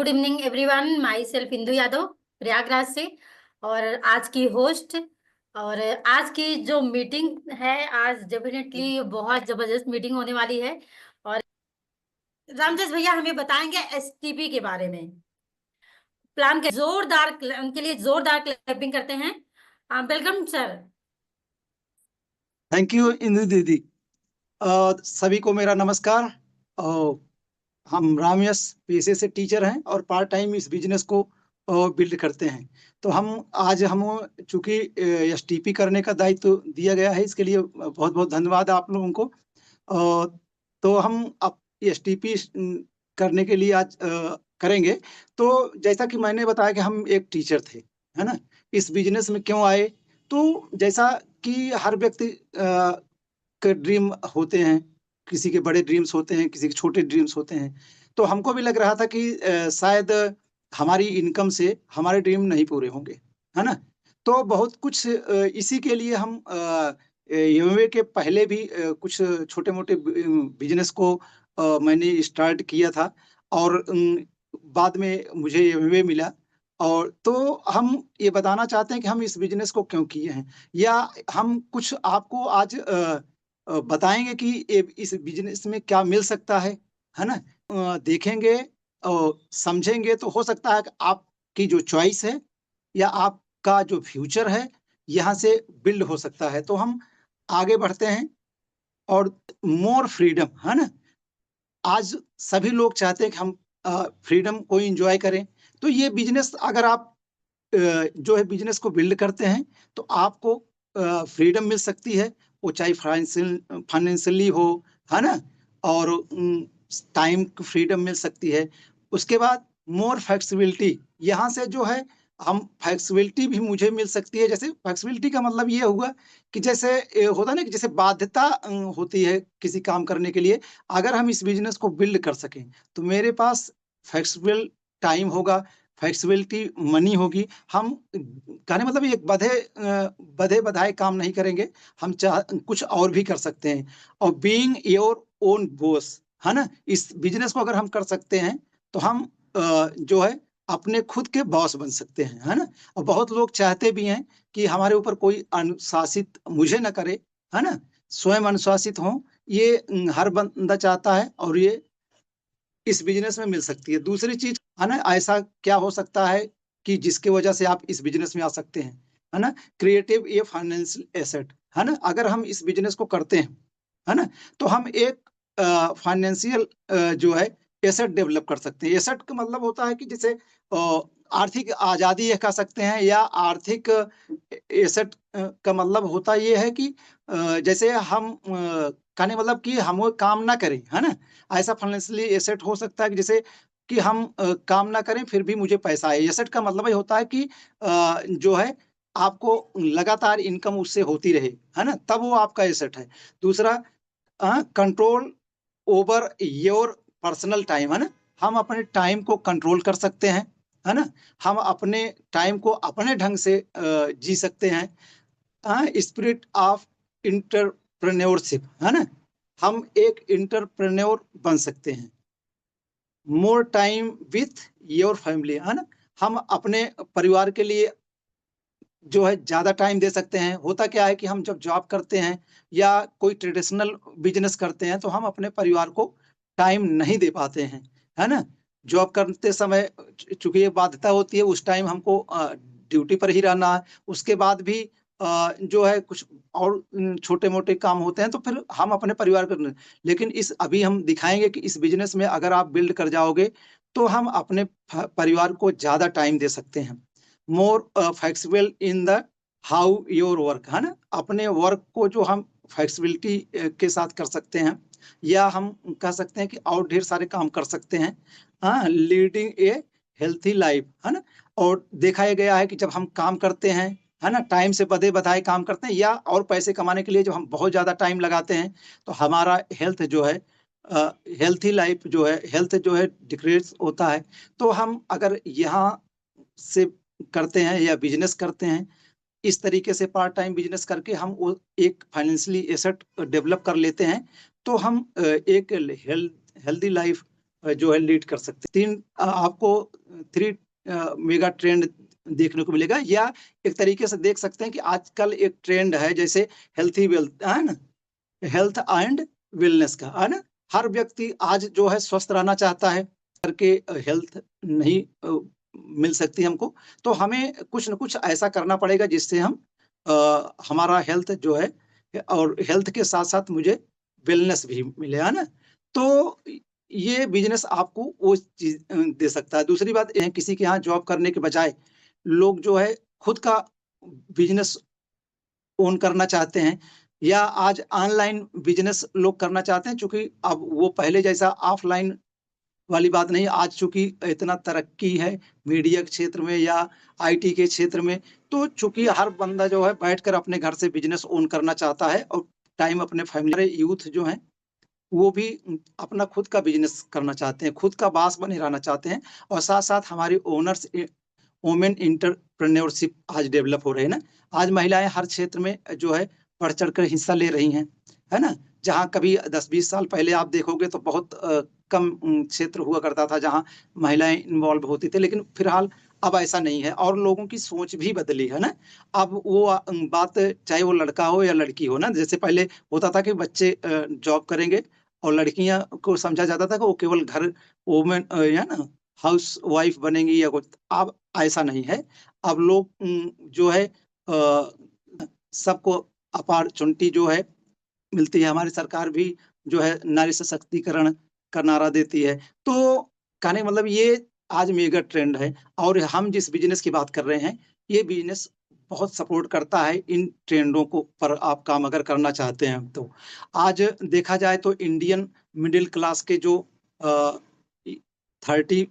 Good evening everyone, my self Indu Yadav Prayagraj से। और आज की होस्ट और आज की जो मीटिंग है, आज डेफिनेटली बहुत जबरदस्त मीटिंग होने वाली है। और रामजस भैया हमें बताएंगे एसटीपी के बारे में। प्लान के जोरदार उनके लिए जोरदार क्लैपिंग करते हैं। Welcome sir. Thank you Indu दीदी। सभी को मेरा नमस्कार। हम रामयश पेशे से टीचर हैं और पार्ट टाइम इस बिजनेस को बिल्ड करते हैं। तो हम चूंकि एसटीपी करने का दायित्व दिया गया है, इसके लिए बहुत बहुत धन्यवाद आप लोगों को। तो हम अब एसटीपी करने के लिए आज करेंगे। तो जैसा कि मैंने बताया कि हम एक टीचर थे, है ना। इस बिजनेस में क्यों आए? तो जैसा कि हर व्यक्ति के ड्रीम होते हैं, किसी के बड़े ड्रीम्स होते हैं, किसी के छोटे ड्रीम्स होते हैं। तो हमको भी लग रहा था कि शायद हमारी इनकम से हमारे ड्रीम नहीं पूरे होंगे, है ना। तो बहुत कुछ इसी के लिए हम एमवे के पहले भी कुछ छोटे-मोटे बिजनेस को मैंने स्टार्ट किया था और बाद में मुझे एमवे मिला। और तो हम ये बताना चाहते हैं कि हम इस बिजनेस को क्यों किए हैं, या हम कुछ आपको आज बताएँगे कि इस बिज़नेस में क्या मिल सकता है ना? देखेंगे और समझेंगे तो हो सकता है कि आपकी जो चॉइस है या आपका जो फ्यूचर है, यहाँ से बिल्ड हो सकता है। तो हम आगे बढ़ते हैं और मोर फ्रीडम, है ना? आज सभी लोग चाहते हैं कि हम फ्रीडम को एन्जॉय करें। तो ये बिज़नेस अगर आप जो है बिज़नेस को बिल्ड करते हैं, तो आपको फ्रीडम मिल सकती है। वो चाहे फाइनेंशियली हो, है ना? और टाइम की फ्रीडम मिल सकती है। उसके बाद मोर फ्लेक्सिबिलिटी, यहाँ से जो है हम फ्लेक्सिबिलिटी भी मुझे मिल सकती है। जैसे फ्लेक्सिबिलिटी का मतलब ये हुआ कि जैसे होता है ना कि जैसे बाध्यता होती है किसी काम करने के लिए, अगर हम इस बिज़नेस को बिल्ड कर सकें, तो मेरे पास फ्लेक्सिबल टाइम होगा, फ्लेक्सिबिलिटी मनी होगी। हम कहने मतलब एक बँधे-बँधाए काम नहीं करेंगे, हम कुछ और भी कर सकते हैं। और बीइंग योर ओन बॉस, है ना? इस बिज़नेस को अगर हम कर सकते हैं, तो हम जो है अपने खुद के बॉस बन सकते हैं, है ना? और बहुत लोग चाहते भी हैं कि हमारे ऊपर कोई अनुशासित मुझे ना करे, है ना? स्वयं अनुशासित हों, ये हर बंदा चाहता है और ये इस बिज़नेस में मिल सकती है। दूसरी चीज़, है ना, ऐसा क्या हो सकता है कि जिसकी वजह से आप इस बिज़नेस में आ सकते हैं, है ना? क्रिएटिव ये फाइनेंशियल एसेट, है ना? अगर हम इस बिज़नेस को करते हैं, है ना? तो हम एक फाइनेंशियल जो है एसेट डेवलप कर सकते हैं। एसेट का मतलब होता है कि जैसे आर्थिक आज़ादी ये कह सकते हैं, या आर्थिक एसेट का मतलब होता ये है कि जैसे हम कहने मतलब कि हम वो काम ना करें, है ना? ऐसा फाइनेंशियली एसेट हो सकता है कि जैसे कि हम काम ना करें फिर भी मुझे पैसा आए। एसेट का मतलब ये होता है कि जो है आपको लगातार इनकम उससे होती रहे, है ना? तब वो आपका एसेट है। दूसरा control over your personal time, है ना? हम अपने टाइम को कंट्रोल कर सकते हैं, है ना? हम अपने टाइम को अपने ढंग से जी सकते हैं। स्पिरिट ऑफ एंटरप्रेन्योरशिप, है ना? हम एक एंटरप्रेन्योर बन सकते हैं। More time with your family, है ना? हम अपने परिवार के लिए जो है ज़्यादा टाइम दे सकते हैं। होता क्या है कि हम जब जॉब करते हैं या कोई ट्रेडिशनल बिज़नेस करते हैं, तो हम अपने परिवार को टाइम नहीं दे पाते हैं, है ना? जॉब करते समय चूँकि ये बाध्यता होती है, उस टाइम हमको ड्यूटी पर ही रहना है। उसके बाद भी जो है कुछ और छोटे-मोटे काम होते हैं, तो फिर हम अपने परिवार को न लेकिन इस अभी हम दिखाएँगे कि इस बिज़नेस में अगर आप बिल्ड कर जाओगे, तो हम अपने परिवार को ज़्यादा टाइम दे सकते हैं। More flexible in the how your work, है ना? अपने वर्क को जो हम फ्लेक्सिबिलिटी के साथ कर सकते हैं, या हम कह सकते हैं कि और ढेर सारे काम कर सकते हैं। लीडिंग ए हेल्थी लाइफ, है ना? और देखा ये गया है कि जब हम काम करते हैं, है ना? टाइम से बँधे-बँधाए काम करते हैं, या और पैसे कमाने के लिए जब हम बहुत ज़्यादा टाइम लगाते हैं, तो हमारा हेल्थ जो है हेल्थी लाइफ जो है हेल्थ जो है डिक्रीज़ होता है। तो हम अगर यहाँ से करते हैं या बिज़नेस करते हैं, इस तरीके से पार्ट टाइम बिज़नेस करके हम वो एक फाइनेंशियली एसेट डेवलप कर लेते हैं, तो हम एक हेल्दी लाइफ़ जो है लीड कर सकते हैं। आपको 3 मेगा ट्रेंड देखने को मिलेगा, या एक तरीके से देख सकते हैं कि आजकल एक ट्रेंड है जैसे हेल्थी वेल्थ है ना, हेल्थ एंड वेलनेस का है ना। हर व्यक्ति आज जो है स्वस्थ रहना चाहता है, करके हेल्थ नहीं मिल सकती हमको, तो हमें कुछ न कुछ ऐसा करना पड़ेगा जिससे हम हमारा हेल्थ जो है, और हेल्थ के साथ साथ मुझे वेलनेस भी मिले, है ना। तो ये बिजनेस आपको वो चीज दे सकता है। दूसरी बात ये है, किसी के यहाँ जॉब करने के बजाय लोग जो है खुद का बिजनेस ओन करना चाहते हैं, या आज ऑनलाइन बिजनेस लोग करना चाहते हैं, क्योंकि अब वो पहले जैसा ऑफलाइन वाली बात नहीं। आज चूंकि इतना तरक्की है मीडिया के क्षेत्र में या आईटी के क्षेत्र में, तो चूंकि हर बंदा जो है बैठकर अपने घर से बिजनेस ओन करना चाहता है, और टाइम अपने फैमिली यूथ जो है वो भी अपना खुद का बिजनेस करना चाहते हैं, खुद का बॉस बने रहना चाहते हैं। और साथ साथ हमारी ओनर्स वुमेन एंटरप्रेन्योरशिप आज डेवलप हो रहे हैं ना। आज महिलाएं हर क्षेत्र में जो है बढ़ चढ़कर हिस्सा ले रही हैं, है ना। जहाँ कभी 10-20 साल पहले आप देखोगे तो बहुत कम क्षेत्र हुआ करता था जहाँ महिलाएं इन्वॉल्व होती थी, लेकिन फिलहाल अब ऐसा नहीं है, और लोगों की सोच भी बदली है ना। अब वो बात चाहे वो लड़का हो या लड़की हो ना, जैसे पहले होता था कि बच्चे जॉब करेंगे और लड़कियां को समझा जाता था कि वो केवल घर वोमेन या ना हाउस वाइफ बनेंगी या कुछ। अब ऐसा नहीं है। अब लोग जो है सबको अपॉर्चुनिटी जो है मिलती है। हमारी सरकार भी जो है नारी सशक्तिकरण का नारा देती है। तो कहने का मतलब ये आज मेगा ट्रेंड है, और हम जिस बिजनेस की बात कर रहे हैं, ये बिजनेस बहुत सपोर्ट करता है इन ट्रेंडों को, पर आप काम अगर करना चाहते हैं तो। आज देखा जाए तो इंडियन मिडिल क्लास के जो 30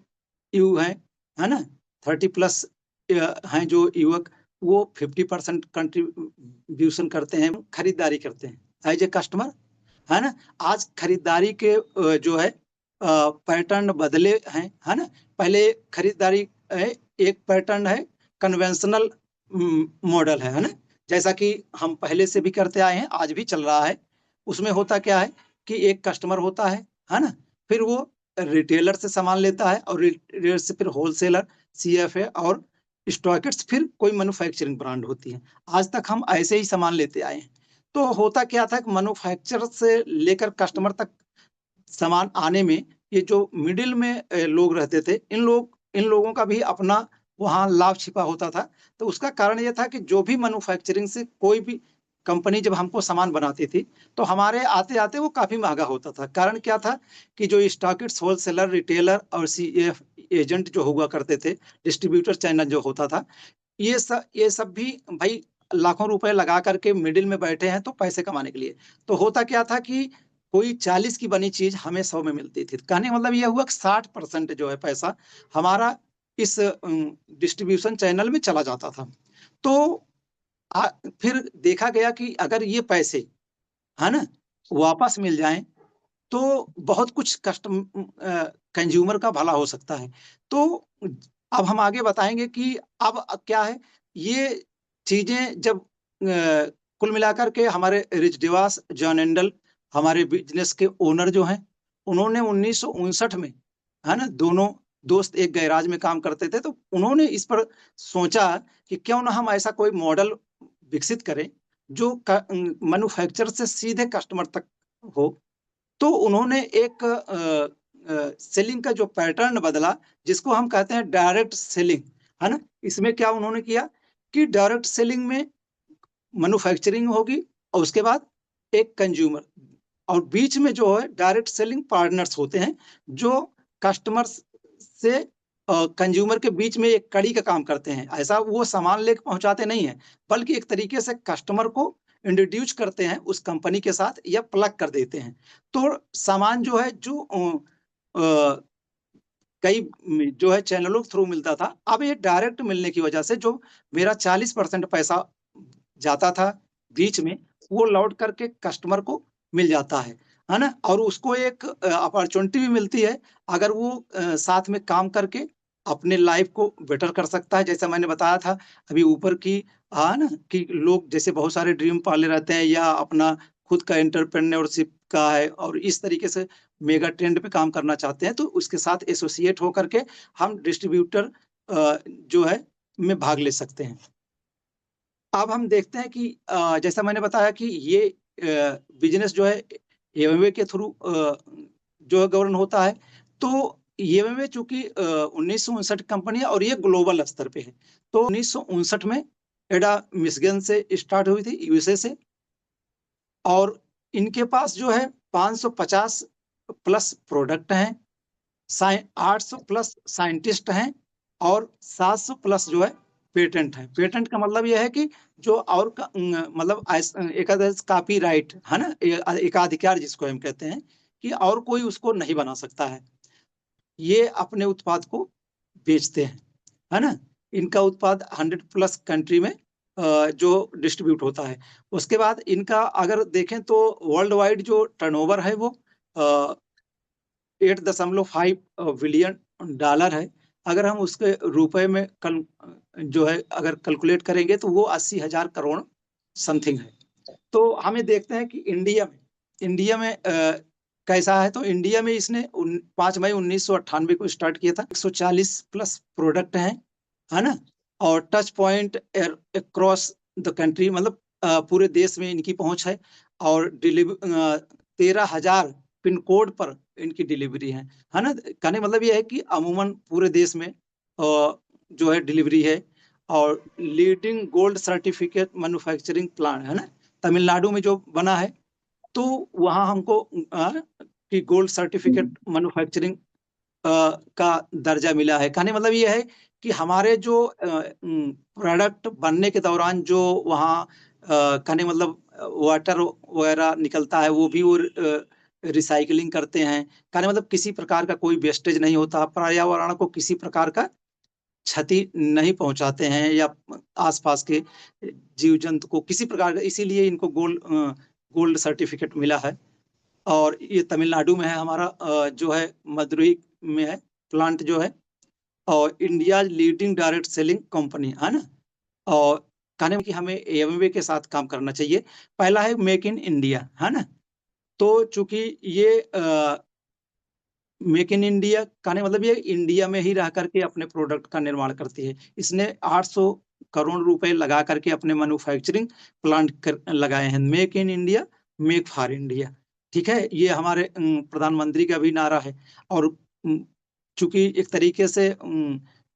यू है ना, 30+ हैं जो युवक, वो 50% कंट्रीब्यूशन करते हैं, खरीदारी करते हैं एज ए कस्टमर, है ना। आज खरीदारी के जो है पैटर्न बदले हैं, है ना। पहले खरीदारी एक पैटर्न है, कन्वेंशनल मॉडल है ना। जैसा कि हम पहले से भी करते आए हैं, आज भी चल रहा है। उसमें होता क्या है कि एक कस्टमर होता है ना। फिर वो रिटेलर से सामान लेता है, और रिटेलर से फिर होलसेलर, सीएफए और स्टॉकिस्ट, फिर कोई मैन्युफैक्चरिंग ब्रांड होती है। आज तक हम ऐसे ही सामान लेते आए हैं। तो होता क्या था कि मैन्युफैक्चरर से लेकर कस्टमर तक सामान आने में ये जो मिडिल में लोग रहते थे, इन लोगों का भी अपना वहाँ लाभ छिपा होता था। तो उसका कारण ये था कि जो भी मैन्युफैक्चरिंग से कोई भी कंपनी जब हमको सामान बनाती थी, तो हमारे आते-आते वो काफ़ी महँगा होता था। कारण क्या था कि जो स्टॉकिस्ट, होलसेलर, रिटेलर और सीएफ एजेंट जो हुआ करते थे, डिस्ट्रीब्यूटर चैनल जो होता था, ये सब भी भाई लाखों रुपए लगा करके मिडिल में बैठे हैं, तो पैसे कमाने के लिए। तो होता क्या था कि कोई 40 की बनी चीज़ हमें 100 में मिलती थी। कहने का मतलब ये हुआ कि 60% जो है पैसा हमारा इस डिस्ट्रीब्यूशन चैनल में चला जाता था। तो अ, फिर देखा गया कि अगर ये पैसे, है ना, वापस मिल जाएँ, तो बहुत कुछ कंज्यूमर का भला हो सकता है। तो अब हम आगे बताएँगे कि अब क्या है, ये चीज़ें जब कुल मिलाकर के हमारे रिच डिवास जॉन एंडल, हमारे बिज़नेस के ओनर जो हैं, उन्होंने 1959 में, है ना, दोनों दोस्त एक गैराज में काम करते थे, तो उन्होंने इस पर सोचा कि क्यों ना हम ऐसा कोई मॉडल विकसित करें, जो मैन्युफैक्चरर से सीधे कस्टमर तक हो। तो उन्होंने एक सेलिंग का जो पैटर्न बदला, जिसको हम कहते हैं डायरेक्ट सेलिंग, है ना? इसमें क्या उन्होंने किया कि डायरेक्ट सेलिंग में मैन्युफैक्चरिंग होगी, और उसके बाद एक कंज्यूमर, और बीच में जो है डायरेक्ट सेलिंग पार्टनर्स होते हैं, जो कस्टमर्स से कंज्यूमर के बीच में एक कड़ी का काम करते हैं। ऐसा वो सामान लेके पहुँचाते नहीं हैं, बल्कि एक तरीके से कस्टमर को इंट्रोड्यूस करते हैं उस कंपनी के साथ, या प्लग कर देते हैं। तो सामान जो है जो अ, कई जो है चैनलों के थ्रू मिलता था, अब ये डायरेक्ट मिलने की वजह से जो मेरा 40% पैसा जाता था बीच में, वो लौट करके कस्टमर को मिल जाता है ना? और उसको एक अपॉर्च्युनिटी भी मिलती है, अगर वो साथ में काम करके अपने लाइफ़ को बेटर कर सकता है। जैसा मैंने बताया था अभी ऊपर की, ना, कि लोग जैसे बहुत सारे ड्रीम पाले रहते हैं, या अपना खुद का एंटरप्रेन्योरशिप का है और इस तरीके से मेगा ट्रेंड पे काम करना चाहते हैं, तो उसके साथ एसोसिएट होकर के हम डिस्ट्रीब्यूटर जो है में भाग ले सकते हैं। अब हम देखते हैं कि जैसा मैंने बताया कि ये बिजनेस जो है एएमवे के थ्रू जो है गवर्न होता है। तो एएमवे चूंकि 1959 कंपनी है और ये ग्लोबल स्तर पे है। तो 1959 में एडा मिशिगन से स्टार्ट हुई थी, यूएसए से, और इनके पास जो है 550 प्लस प्रोडक्ट हैं, 800 प्लस साइंटिस्ट हैं और 700 प्लस जो है पेटेंट है। पेटेंट का मतलब यह है कि जो और मतलब कॉपी राइट है ना, एकाधिकार जिसको हम कहते हैं, कि और कोई उसको नहीं बना सकता है। ये अपने उत्पाद को बेचते हैं, है ना। इनका उत्पाद 100 प्लस कंट्री में जो डिस्ट्रीब्यूट होता है। उसके बाद इनका अगर देखें तो वर्ल्ड वाइड जो टर्नओवर है वो 8.5 बिलियन डॉलर है। अगर हम उसके रुपए में जो है अगर कैलकुलेट करेंगे तो वो 80,000 करोड़ समथिंग है। तो हमें देखते हैं कि इंडिया में कैसा है। तो इंडिया में इसने 5 मई 1998 को स्टार्ट किया था। 140 प्लस प्रोडक्ट हैं, है ना, और touch point across the country, मतलब पूरे देश में इनकी पहुंच है। और 13,000 पिन कोड पर इनकी डिलीवरी है ना। कहने मतलब ये है कि अमूमन पूरे देश में जो है डिलीवरी है। और leading gold certificate manufacturing plant, है ना, तमिलनाडु में जो बना है। तो वहाँ हमको कि गोल्ड सर्टिफिकेट मैन्युफैक्चरिंग का दर्जा मिला है। कहने मतलब ये है कि हमारे जो प्रोडक्ट बनने के दौरान जो वहाँ कहने मतलब वाटर वगैरह निकलता है, वो भी वो रिसाइकलिंग करते हैं। कहने मतलब किसी प्रकार का कोई वेस्टेज नहीं होता, पर्यावरण को किसी प्रकार का क्षति नहीं पहुंचाते हैं या आसपास के जीव जंतु को किसी प्रकार का, इसीलिए इनको गोल्ड सर्टिफिकेट मिला है। और ये तमिलनाडु में है हमारा, जो है मदुरई में है प्लांट जो है। और India leading direct selling company, है ना। और कहने में कि हमें एएमवे के साथ काम करना चाहिए। पहला है मेक इन इंडिया, है ना। तो चूंकि ये मेक इन इंडिया कहने मतलब ये इंडिया में ही रह करके अपने प्रोडक्ट का निर्माण करती है। इसने 800 करोड़ रुपए लगा करके अपने मैन्युफैक्चरिंग प्लांट लगाए हैं। Make in India, make for India, ठीक है। ये हमारे प्रधानमंत्री का भी नारा है। और चूंकि एक तरीके से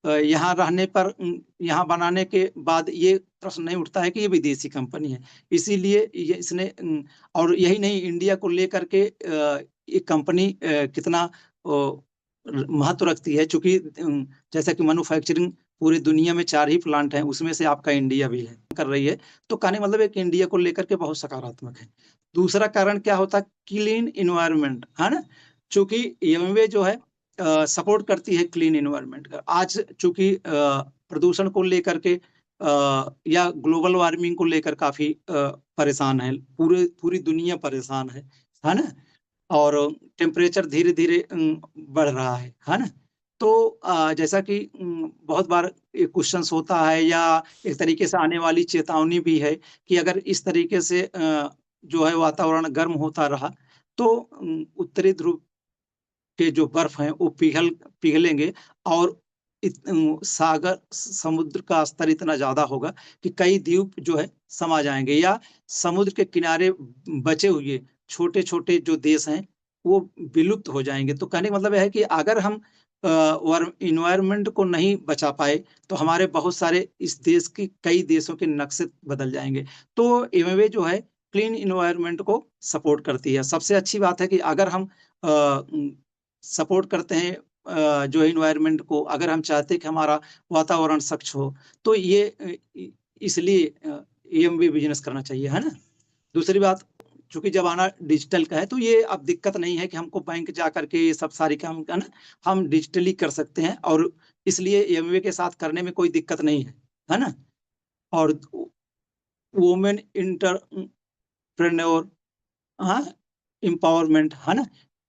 यहाँ रहने पर, यहाँ बनाने के बाद ये प्रश्न नहीं उठता है कि ये विदेशी कंपनी है। इसीलिए ये इसने और यही नहीं, इंडिया को लेकर के ये कंपनी कितना महत्व रखती है। चूंकि जैसा कि मैन्युफैक्चरिंग पूरी दुनिया में 4 ही प्लांट हैं, उसमें से आपका इंडिया भी है, कर रही है। तो कहने मतलब एक इंडिया को लेकर के बहुत सकारात्मक है। दूसरा कारण क्या होता है, क्लीन इन्वायरमेंट, है ना। चूंकि एमवे जो है सपोर्ट करती है क्लीन इन्वायरमेंट का। आज चूंकि प्रदूषण को लेकर के या ग्लोबल वार्मिंग को लेकर काफी परेशान है, पूरी दुनिया परेशान है ना। और टेम्परेचर धीरे धीरे बढ़ रहा है ना। तो जैसा कि बहुत बार क्वेश्चंस होता है या एक तरीके से आने वाली चेतावनी भी है कि अगर इस तरीके से जो है वातावरण गर्म होता रहा तो उत्तरी ध्रुव के जो बर्फ हैं वो पिघलेंगे और सागर समुद्र का स्तर इतना ज्यादा होगा कि कई द्वीप जो है समा जाएंगे, या समुद्र के किनारे बचे हुए छोटे छोटे जो देश हैं वो विलुप्त हो जाएंगे। तो कहने का मतलब है कि अगर हम इन्वायरमेंट को नहीं बचा पाए तो हमारे बहुत सारे इस देश के कई देशों के नक्शे बदल जाएंगे। तो एमवे जो है क्लीन इन्वायरमेंट को सपोर्ट करती है। सबसे अच्छी बात है कि अगर हम सपोर्ट करते हैं जो इन्वायरमेंट को, अगर हम चाहते हैं कि हमारा वातावरण स्वच्छ हो, तो ये इसलिए एएमवी बिजनेस करना चाहिए, है ना। दूसरी बात, चूंकि जमाना डिजिटल का है तो ये अब दिक्कत नहीं है कि हमको बैंक जा करके ये सब सारी काम करना, हम डिजिटली कर सकते हैं। और इसलिए एएमवे के साथ करने में कोई दिक्कत नहीं है ना। और वुमेन इंटरप्रेन्योर, हाँ, एम्पावरमेंट, है ना।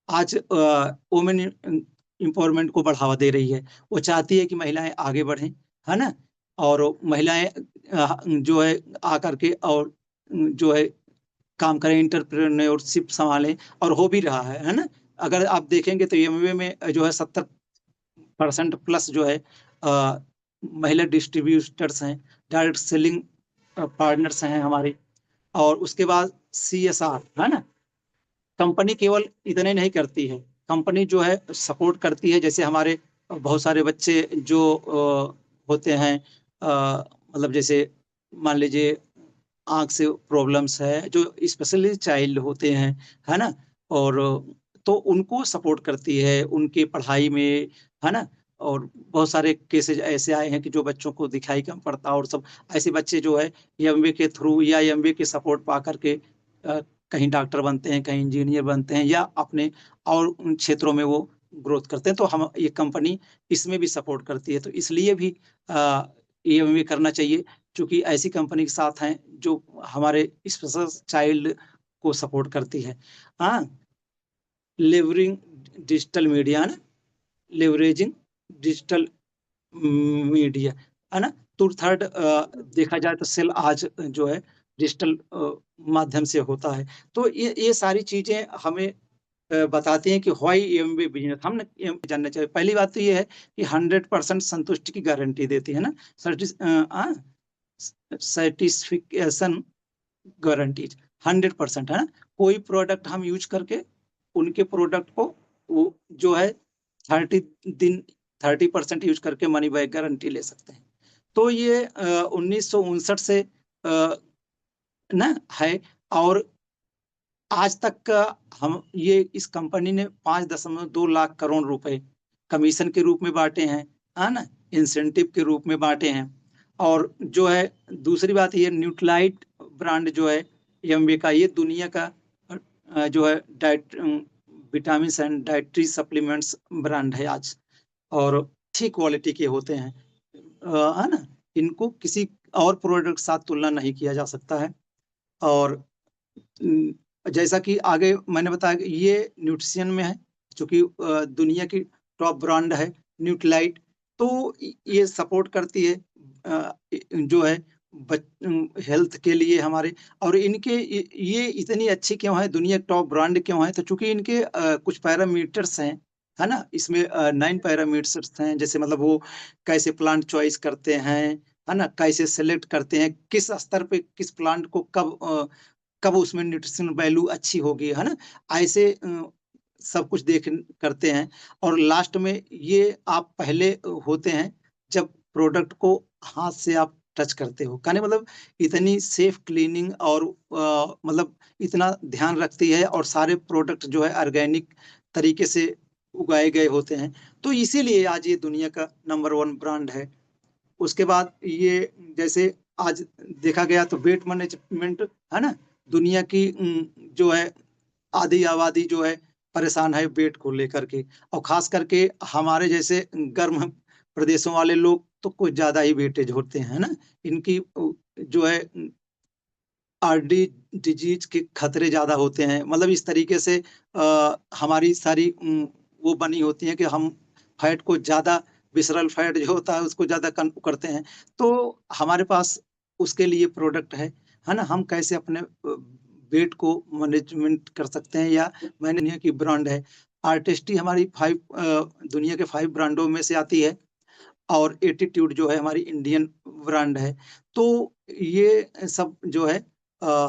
आज वुमेन एम्पावरमेंट को बढ़ावा दे रही है। वो चाहती है कि महिलाएं आगे बढ़ें, है ना। और महिलाएं जो है आकर के और जो है काम करें, एंटरप्रेन्योरशिप संभालें, और हो भी रहा है ना। अगर आप देखेंगे तो एमवे में जो है 70% प्लस जो है महिला डिस्ट्रीब्यूटर्स हैं, डायरेक्ट सेलिंग पार्टनर्स हैं हमारे। और उसके बाद CSR है ना, कंपनी केवल इतने नहीं करती है, कंपनी जो है सपोर्ट करती है। जैसे हमारे बहुत सारे बच्चे जो होते हैं, मतलब जैसे मान लीजिए आंख से प्रॉब्लम्स है, जो स्पेशली चाइल्ड होते हैं, है ना, और तो उनको सपोर्ट करती है उनकी पढ़ाई में, है ना। और बहुत सारे केसेज ऐसे आए हैं कि जो बच्चों को दिखाई कम पड़ता, और सब ऐसे बच्चे जो है एमवे के थ्रू या एमवे के सपोर्ट पा करके कहीं डॉक्टर बनते हैं, कहीं इंजीनियर बनते हैं, या अपने और उन क्षेत्रों में वो ग्रोथ करते हैं। तो हम ये कंपनी इसमें भी सपोर्ट करती है, तो इसलिए भी एमवे करना चाहिए, क्योंकि ऐसी कंपनी के साथ हैं जो हमारे स्पेशल चाइल्ड को सपोर्ट करती है। हाँ, लेवरिंग डिजिटल मीडिया है ना, लेवरेजिंग डिजिटल मीडिया है ना। तो थर्ड देखा जाए तो सेल आज जो है डिजिटल माध्यम से होता है। तो ये सारी चीजें हमें बताती हैं कि व्हाई एमवे बिजनेस हम जानना चाहिए। पहली बात तो ये है कि 100% संतुष्टि की गारंटी देती है ना, सर्टिफिकेशन गारंटीज 100% है ना। कोई प्रोडक्ट हम यूज करके उनके प्रोडक्ट को वो जो है 30 दिन 30% यूज करके मनी बैक गारंटी ले सकते हैं। तो ये 1959 से ना है, और आज तक का हम ये इस कंपनी ने 5.2 लाख करोड़ रुपए कमीशन के रूप में बांटे हैं, है ना, इंसेंटिव के रूप में बांटे हैं। और जो है दूसरी बात, ये न्यूट्रालाइट ब्रांड जो है एमवे का, ये दुनिया का जो है diet vitamin and dietary supplements brand है आज, और अच्छी क्वालिटी के होते हैं, है ना। इनको किसी और प्रोडक्ट के साथ तुलना नहीं किया जा सकता है। और जैसा कि आगे मैंने बताया कि ये न्यूट्रिशन में है, क्योंकि दुनिया की टॉप ब्रांड है न्यूट्रीलाइट। तो ये सपोर्ट करती है जो है हेल्थ के लिए हमारे। और इनके ये इतनी अच्छी क्यों है, दुनिया टॉप ब्रांड क्यों है, तो चूंकि इनके कुछ पैरामीटर्स हैं, है ना। इसमें 9 पैरामीटर्स हैं, जैसे मतलब वो कैसे प्लांट चॉइस करते हैं, है ना, कैसे सेलेक्ट करते हैं, किस स्तर पे किस प्लांट को कब उसमें न्यूट्रिशन वैल्यू अच्छी होगी, है ना। ऐसे सब कुछ देख करते हैं। और लास्ट में ये आप पहले होते हैं जब प्रोडक्ट को हाथ से आप टच करते हो, कहने मतलब इतनी सेफ क्लीनिंग, और मतलब इतना ध्यान रखती है, और सारे प्रोडक्ट जो है ऑर्गेनिक तरीके से उगाए गए होते हैं। तो इसीलिए आज ये दुनिया का नंबर 1 ब्रांड है। उसके बाद ये जैसे आज देखा गया तो वेट मैनेजमेंट, है ना, दुनिया की जो है आधी आबादी जो है परेशान है वेट को लेकर के। और खास करके हमारे जैसे गर्म प्रदेशों वाले लोग तो कुछ ज्यादा ही वेटेज होते हैं ना। इनकी जो है आरडी डिजीज के खतरे ज्यादा होते हैं, मतलब इस तरीके से हमारी सारी वो बनी होती है कि हम फैट को ज्यादा, विसरल फैट जो होता है उसको ज्यादा करते हैं। तो हमारे पास उसके लिए प्रोडक्ट है ना। हम कैसे अपने वेट को मैनेजमेंट कर सकते हैं, या मैंने की ब्रांड है आर्टिस्टी, हमारी 5 दुनिया के 5 ब्रांडों में से आती है। और एटीट्यूड जो है हमारी इंडियन ब्रांड है। तो ये सब जो है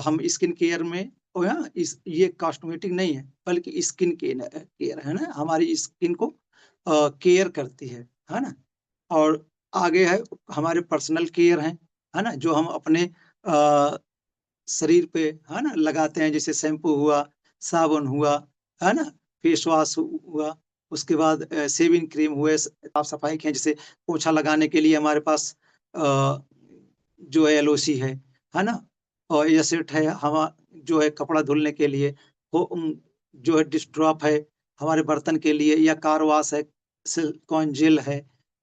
हम स्किन केयर में, और यहाँ इस ये कॉस्मेटिक नहीं है बल्कि स्किन केयर है ना, हमारी स्किन को केयर करती है ना। और आगे है हमारे पर्सनल केयर है ना, जो हम अपने शरीर पे, है ना, लगाते हैं, जैसे शैम्पू हुआ, साबुन हुआ, है ना, फेस वॉश हुआ। उसके बाद शेविंग क्रीम हुए, साफ सफाई के, जैसे पोछा लगाने के लिए हमारे पास जो है एलओसी है ना। और एसेट है हम जो है कपड़ा धुलने के लिए, वो जो है डिश ड्रॉप है हमारे बर्तन के लिए, या कार वॉश है, सिलिकॉन जेल है।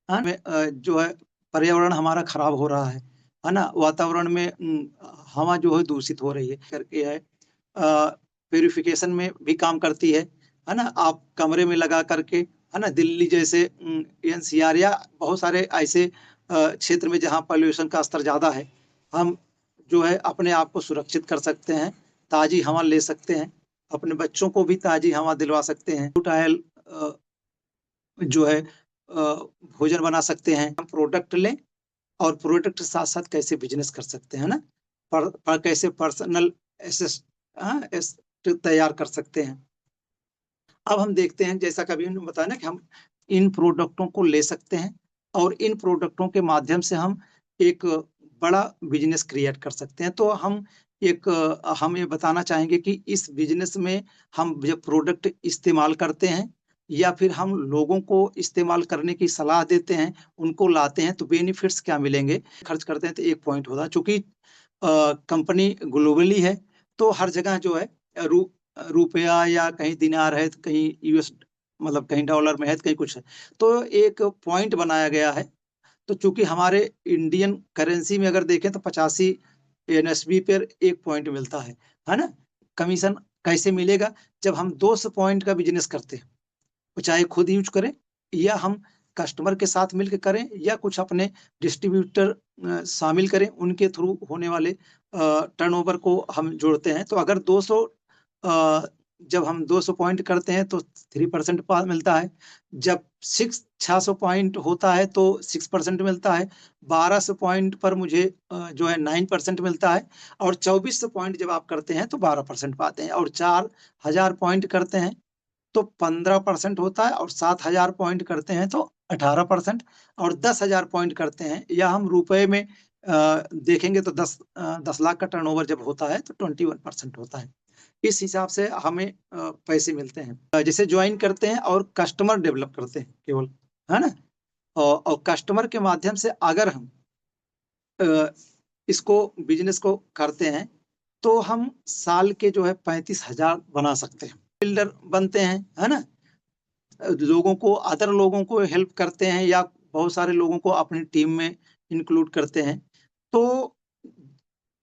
हाँ, जो है पर्यावरण हमारा खराब हो रहा है ना, वातावरण में हवा जो है दूषित हो रही है करके है। प्यूरिफिकेशन में भी काम करती है ना। आप कमरे में लगा करके, है ना, दिल्ली जैसे एनसीआर या बहुत सारे ऐसे क्षेत्र में जहाँ पॉल्यूशन का स्तर ज्यादा है, हम जो है अपने आप को सुरक्षित कर सकते हैं, ताजी हवा ले सकते हैं, अपने बच्चों को भी ताजी हवा दिलवा सकते हैं, टायल जो है भोजन बना सकते हैं। हम प्रोडक्ट लें और प्रोडक्ट के साथ साथ कैसे बिजनेस कर सकते हैं ना, पर कैसे पर्सनल एसेट तैयार कर सकते हैं। अब हम देखते हैं, जैसा कभी उन्होंने बताया ना, कि हम इन प्रोडक्टों को ले सकते हैं और इन प्रोडक्टों के माध्यम से हम एक बड़ा बिजनेस क्रिएट कर सकते हैं। तो हम ये बताना चाहेंगे कि इस बिजनेस में हम जब प्रोडक्ट इस्तेमाल करते हैं या फिर हम लोगों को इस्तेमाल करने की सलाह देते हैं, उनको लाते हैं, तो बेनिफिट्स क्या मिलेंगे। खर्च करते हैं तो एक पॉइंट होता है, चूंकि कंपनी ग्लोबली है, तो हर जगह जो है रुपया या कहीं दिनार है, तो कहीं यूएस मतलब कहीं डॉलर में है, तो कहीं कुछ है। तो एक पॉइंट बनाया गया है। तो चूंकि हमारे इंडियन करेंसी में अगर देखें तो 85 एनएसबी पर 1 पॉइंट मिलता है ना? कमीशन कैसे मिलेगा? जब हम 200 पॉइंट का बिजनेस करते हैं, वो चाहे खुद यूज करें या हम कस्टमर के साथ मिलकर करें या कुछ अपने डिस्ट्रीब्यूटर शामिल करें, उनके थ्रू होने वाले टर्नओवर को हम जोड़ते हैं। तो अगर 200 जब हम 200 पॉइंट करते हैं तो 3% मिलता है। जब 600 पॉइंट होता है तो 6% मिलता है। 1200 पॉइंट पर मुझे जो है 9% मिलता है और 2400 पॉइंट जब आप करते हैं तो 12% पाते हैं और 4000 पॉइंट करते हैं तो 15% होता है और 7000 पॉइंट करते हैं तो 18% और 10,000 पॉइंट करते हैं या हम रुपए में देखेंगे तो 10 लाख का टर्नओवर जब होता है तो 21% होता है। इस हिसाब से हमें पैसे मिलते हैं। जैसे ज्वाइन करते हैं और कस्टमर डेवलप करते हैं केवल, है ना? और कस्टमर के माध्यम से अगर हम इसको बिजनेस को करते हैं तो हम साल के जो है 35,000 बना सकते हैं। बिल्डर बनते हैं, है ना? अदर लोगों को हेल्प करते हैं या बहुत सारे लोगों को अपनी टीम में इंक्लूड करते हैं। तो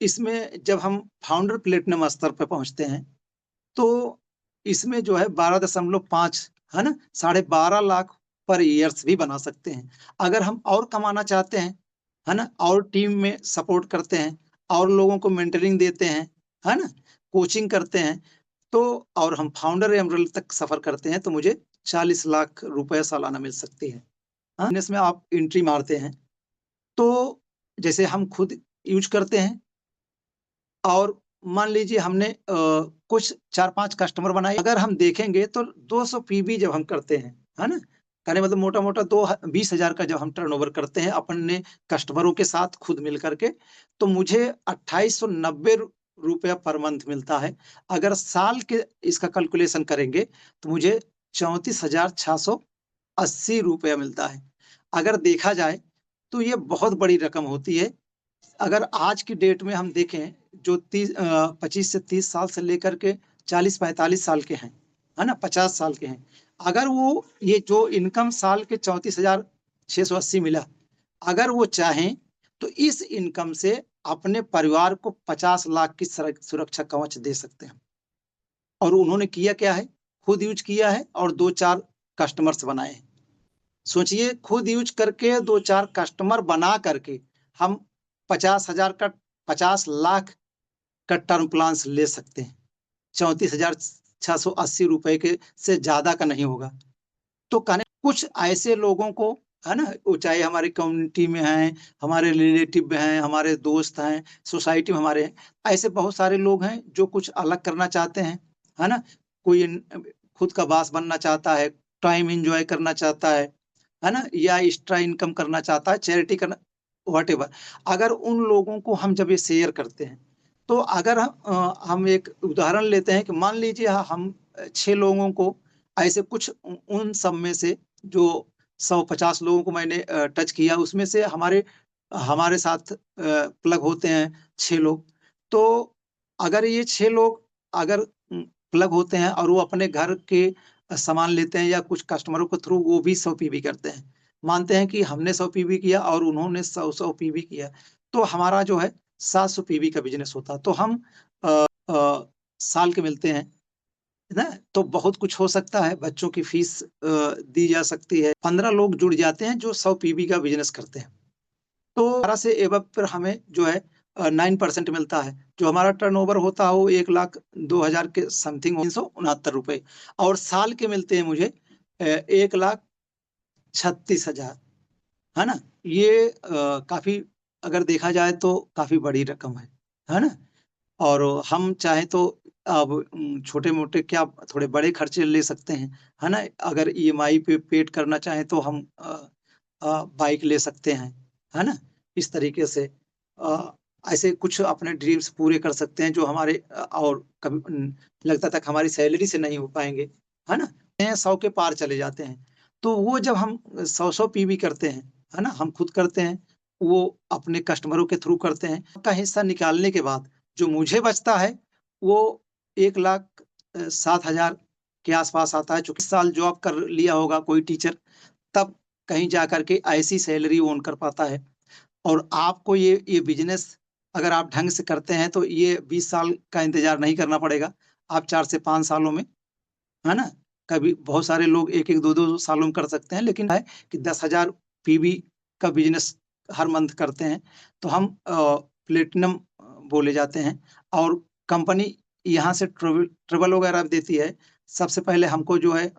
इसमें जब हम फाउंडर प्लेटिनम स्तर पे पहुँचते हैं, तो इसमें जो है 12.5, है ना? 12.5 लाख पर ईयर्स भी बना सकते हैं। अगर हम और कमाना चाहते हैं, है ना? और टीम में सपोर्ट करते हैं और लोगों को मेंटरिंग देते हैं, है ना? कोचिंग करते हैं, तो और हम फाउंडर एमरल्ड तक सफ़र करते हैं, तो मुझे 40 लाख रुपए सालाना मिल सकती है। हाँ, इसमें आप एंट्री मारते हैं, तो जैसे हम खुद यूज़ करते हैं और मान लीजिए हमने कुछ 4-5 कस्टमर बनाए। अगर हम देखेंगे तो 200 पीवी जब हम करते हैं, है ना? कहने मतलब मोटा-मोटा 20,000 का जब हम टर्नओवर करते हैं अपने कस्टमरों के साथ खुद मिल कर के, तो मुझे 2890 रुपया पर मंथ मिलता है। अगर साल के इसका कैलकुलेशन करेंगे तो मुझे 34,680 रुपया मिलता है। अगर देखा जाए तो ये बहुत बड़ी रकम होती है। अगर आज की डेट में हम देखें, जो 25 से 30 साल से लेकर के 40-45 साल के हैं, है ना? 50 साल के हैं। अगर वो ये जो इनकम साल के 34,680 मिला, अगर वो चाहें तो इस इनकम से अपने परिवार को 50 लाख की सुरक्षा कवच दे सकते हैं। और उन्होंने किया क्या है? खुद यूज़ किया है और 2-4 कस्टमर्स बनाए हैं। सोचिए, खुद यूज़ करके 2-4 कस्टमर बना करके हम 50,000 का 50 लाख का टर्म प्लान्स ले सकते हैं। 34,680 रुपए के से ज़्यादा का नहीं होगा। तो कहने कुछ ऐसे लोगों को, है ना? वो चाहे हमारी कम्युनिटी में हैं, हमारे रिलेटिव में हैं, हमारे दोस्त हैं, सोसाइटी में हमारे हैं। ऐसे बहुत सारे लोग हैं जो कुछ अलग करना चाहते हैं, है ना? कोई खुद का बॉस बनना चाहता है, टाइम एन्जॉय करना चाहता है ना? या एक्स्ट्रा इनकम करना चाहता है, चैरिटी करना, व्हाटएवर। अगर उन लोगों को हम जब ये शेयर करते हैं, तो अगर हम एक उदाहरण लेते हैं कि मान लीजिए हम 6 लोगों को ऐसे कुछ उन सब में से जो 150 लोगों को मैंने टच किया, उसमें से हमारे हमारे साथ प्लग होते हैं 6 लोग। तो अगर ये 6 लोग अगर प्लग होते हैं और वो अपने घर के सामान लेते हैं या कुछ कस्टमरों के थ्रू वो भी 100 पीवी करते हैं। मानते हैं कि हमने 100 पीवी किया और उन्होंने 100 पीवी किया, तो हमारा जो है 700 पीवी का बिज़नेस होता। तो हम साल के मिलते हैं, है ना? तो बहुत कुछ हो सकता है, बच्चों की फीस दी जा सकती है। 15 लोग जुड़ जाते हैं जो 100 पीवी का बिज़नेस करते हैं। तो 12 से एबव पर हमें जो है 9% मिलता है। जो हमारा टर्नओवर होता है वो 1,02,000 के समथिंग 369 रुपए, और साल के मिलते हैं मुझे 1,36,000, है ना। ये काफी, अगर देखा जाए तो काफी बड़ी रकम है ना। और हम चाहे तो अब छोटे मोटे क्या थोड़े बड़े खर्चे ले सकते हैं, है ना। अगर ईएमआई पे पेड करना चाहे तो हम बाइक ले सकते हैं, है ना। इस तरीके से ऐसे कुछ अपने ड्रीम्स पूरे कर सकते हैं जो हमारे और कभी लगता था कि हमारी सैलरी से नहीं हो पाएंगे, है ना। 100 के पार चले जाते हैं। तो वो जब हम 100 पीवी करते हैं, है ना, हम खुद करते हैं, वो अपने कस्टमरों के थ्रू करते हैं, का हिस्सा निकालने के बाद जो मुझे बचता है वो 1,07,000 के आसपास आता है। चूंकि इस साल जॉब कर लिया होगा कोई टीचर, तब कहीं जा करके ऐसी सैलरी ओन कर पाता है। और आपको ये बिजनेस अगर आप ढंग से करते हैं तो ये 20 साल का इंतजार नहीं करना पड़ेगा। आप 4 से 5 सालों में, है ना। कभी बहुत सारे लोग 1-1, 2-2 सालों में कर सकते हैं, लेकिन है कि 10,000 पीवी का बिजनेस हर मंथ करते हैं तो हम प्लेटिनम बोले जाते हैं। और कंपनी यहाँ से ट्रेवल वगैरह देती है। सबसे पहले हमको जो है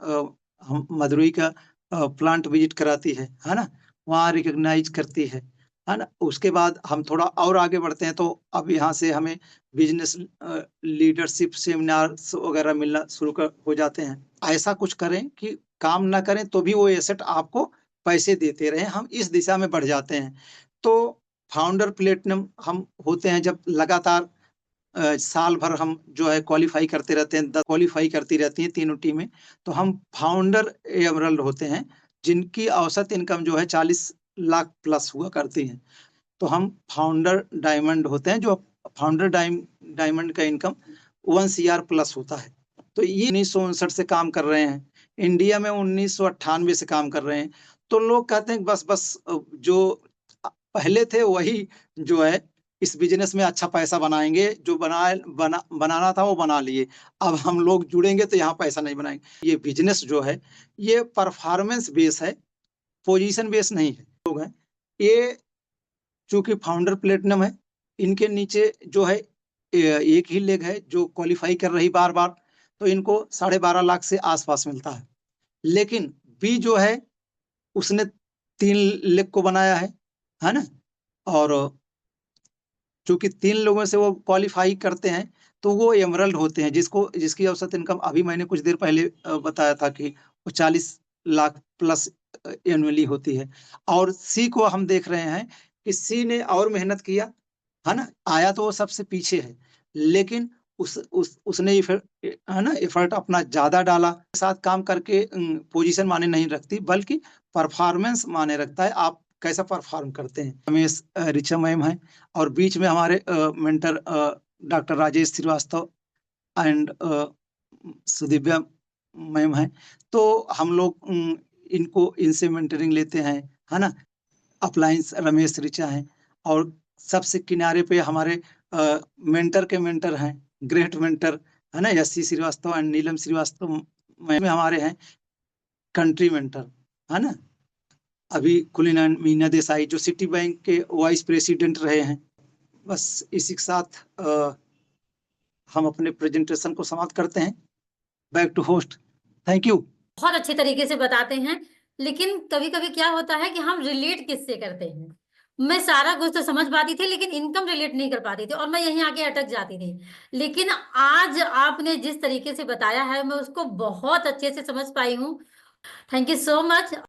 हम मदुरई का प्लांट विजिट कराती है ना। वहाँ रिकॉग्नाइज करती है ना। उसके बाद हम थोड़ा और आगे बढ़ते हैं तो अब यहाँ से हमें बिजनेस लीडरशिप सेमिनार्स वगैरह मिलना शुरू हो जाते हैं। ऐसा कुछ करें कि काम ना करें तो भी वो एसेट आपको पैसे देते रहे, हम इस दिशा में बढ़ जाते हैं। तो फाउंडर प्लेटिनम हम होते हैं जब लगातार साल भर हम जो है क्वालिफाई करते रहते हैं, क्वालिफाई करती रहती हैं तीनों टीमें, तो हम फाउंडर एमरल्ड होते हैं, जिनकी औसत इनकम जो है 40 लाख प्लस हुआ करती है। तो हम फाउंडर डायमंड होते हैं, जो फाउंडर डायमंड का इनकम 1 सीआर प्लस होता है। तो ये 1959 से काम कर रहे हैं, इंडिया में 1998 से काम कर रहे हैं। तो लोग कहते हैं बस बस जो पहले थे वही जो है इस बिजनेस में अच्छा पैसा बनाएंगे, जो बनाना था वो बना लिए। अब हम लोग जुड़ेंगे तो यहाँ पैसा नहीं बनाएंगे। ये बिजनेस जो है ये परफॉर्मेंस बेस है, पोजीशन बेस नहीं है। लोग हैं ये, चूंकि फाउंडर प्लेटिनम है, इनके नीचे जो है एक ही लेग है जो क्वालिफाई कर रही बार बार, तो इनको 12.5 लाख से आसपास मिलता है। लेकिन बी जो है उसने 3 लेग को बनाया है ना। और चूंकि 3 लोगों से वो क्वालिफाई करते हैं तो वो एमरल्ड होते हैं, जिसकी औसत इनकम अभी मैंने कुछ देर पहले बताया था कि वो 40 लाख प्लस एनुअली होती है। और सी को हम देख रहे हैं कि सी ने और मेहनत किया, है ना। आया तो वो सबसे पीछे है, लेकिन उसने है ना एफर्ट अपना ज्यादा डाला। साथ काम करके पोजीशन माने नहीं रखती, बल्कि परफॉर्मेंस माने रखता है, आप कैसा परफॉर्म करते हैं। रमेश ऋचा मैम है, और बीच में हमारे mentor doctor Rajesh Srivastava and Sudivya ma'am है। तो हम लोग इनको इनसे मेंटरिंग लेते हैं, है ना। अपलाइंस रमेश ऋचा हैं, और सबसे किनारे पे हमारे मेंटर के मेंटर हैं, ग्रेट मेंटर, है ना, यशी श्रीवास्तव एंड नीलम श्रीवास्तव में हमारे हैं कंट्री मेंटर, है ना। अभी कुलीन मीना देसाई जो सिटी बैंक के वाइस प्रेसिडेंट रहे हैं। बस इसी के साथ हम अपने प्रेजेंटेशन को समाप्त करते हैं। Back to host. Thank you. बहुत अच्छे तरीके से बताते हैं, लेकिन कभी कभी क्या होता है कि हम रिलेट किससे करते हैं। मैं सारा कुछ तो समझ पाती थी लेकिन इनकम रिलेट नहीं कर पाती थी, और मैं यहीं आके अटक जाती थी। लेकिन आज आपने जिस तरीके से बताया है मैं उसको बहुत अच्छे से समझ पाई हूँ। Thank you so much.